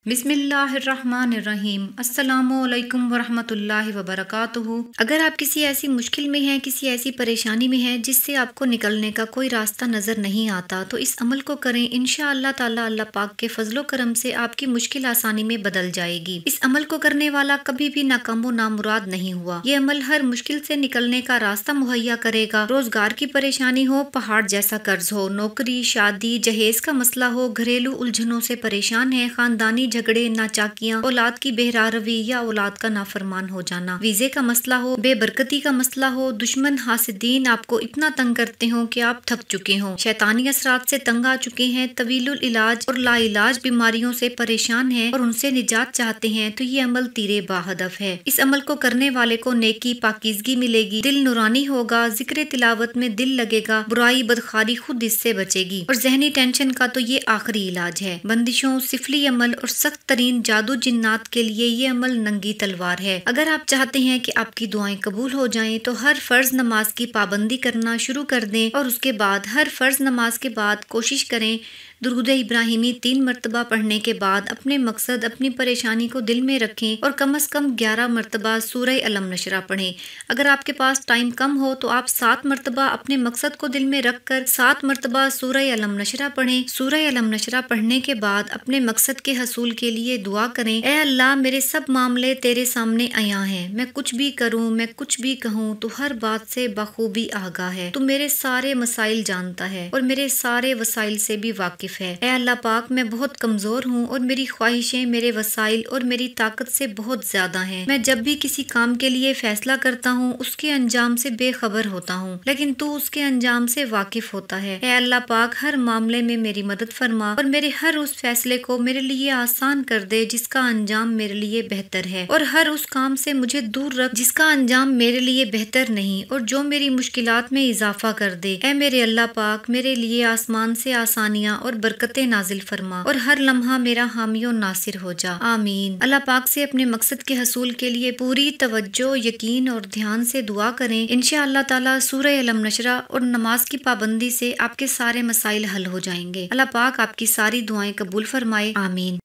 बिस्मिल्लाहिर्रहमानिर्रहीम। अस्सलामु अलैकुम वरहमतुल्लाहि वबरकातुहू। अगर आप किसी ऐसी मुश्किल में हैं, किसी ऐसी परेशानी में हैं जिससे आपको निकलने का कोई रास्ता नज़र नहीं आता, तो इस अमल को करें। इंशाअल्लाह ताला अल्लाह पाक के फजलो करम से आपकी मुश्किल आसानी में बदल जाएगी। इस अमल को करने वाला कभी भी नाकामो नामुराद नहीं हुआ। ये अमल हर मुश्किल से निकलने का रास्ता मुहैया करेगा। रोजगार की परेशानी हो, पहाड़ जैसा कर्ज हो, नौकरी, शादी, जहेज का मसला हो, घरेलू उलझनों से परेशान है, खानदानी झगड़े, नाचाकियां, औलाद की बेहरारवी या औलाद का नाफरमान हो जाना, वीजे का मसला हो, बेबरकती का मसला हो, दुश्मन हासिदीन आपको इतना तंग करते हो कि आप थक चुके हो, शैतानी असरात से तंग आ चुके हैं, तवीलुल इलाज और लाइलाज बीमारियों से परेशान हैं और उनसे निजात चाहते हैं, तो ये अमल तीरे बाहदफ है। इस अमल को करने वाले को नेकी, पाकीज़गी मिलेगी, दिल नुरानी होगा, जिक्र तिलावत में दिल लगेगा, बुराई बदखारी खुद इससे बचेगी और जहनी टेंशन का तो ये आखिरी इलाज है। बंदिशों, सिफली अमल और सख्त तरीन जादू जिन्नात के लिए ये अमल नंगी तलवार है। अगर आप चाहते हैं कि आपकी दुआएं कबूल हो जाएं, तो हर फर्ज नमाज की पाबंदी करना शुरू कर दें और उसके बाद हर फर्ज नमाज के बाद कोशिश करें दुरूद इब्राहिमी 3 मरतबा पढ़ने के बाद अपने मकसद, अपनी परेशानी को दिल में रखें और कम से कम 11 मरतबा सूरह अलम नशरा पढ़ें। अगर आपके पास टाइम कम हो तो आप 7 मरतबा अपने मकसद को दिल में रख कर 7 मरतबा सूरह अलम नशरा पढ़ें। सूरह अलम नशरा पढ़ने के बाद अपने मकसद के हसूल के लिए दुआ करें, ए अल्लाह, मेरे सब मामले तेरे सामने आया हैं, मैं कुछ भी करूं, मैं कुछ भी कहूं, तो हर बात से बखूबी आगाह है, तू मेरे सारे मसाइल जानता है और मेरे सारे वसाइल से भी वाकिफ है। ए अल्लाह पाक, मैं बहुत कमजोर हूँ और मेरी ख्वाहिशें मेरे वसाइल और मेरी ताकत से बहुत ज्यादा हैं। मैं जब भी किसी काम के लिए फैसला करता हूँ उसके अंजाम से बेखबर होता हूँ, लेकिन तू उसके अंजाम से वाकिफ होता है। ए अल्लाह पाक, हर मामले में मेरी मदद फरमा और मेरे हर उस फैसले को मेरे लिए आसान कर दे जिसका अंजाम मेरे लिए बेहतर है, और हर उस काम से मुझे दूर रख जिसका अंजाम मेरे लिए बेहतर नहीं और जो मेरी मुश्किलात में इजाफा कर दे। ए मेरे अल्लाह पाक, मेरे लिए आसमान से आसानियाँ और बरकतें नाजिल फरमा और हर लम्हा मेरा हामियो नासिर हो जा। आमीन। अल्लाह पाक से अपने मकसद के हसूल के लिए पूरी तवज्जो, यकीन और ध्यान से दुआ करें। इंशाअल्लाह ताला सूरह अलम नशरा और नमाज की पाबंदी से आपके सारे मसाइल हल हो जाएंगे। अल्लाह पाक आपकी सारी दुआएं कबूल फरमाए। आमीन।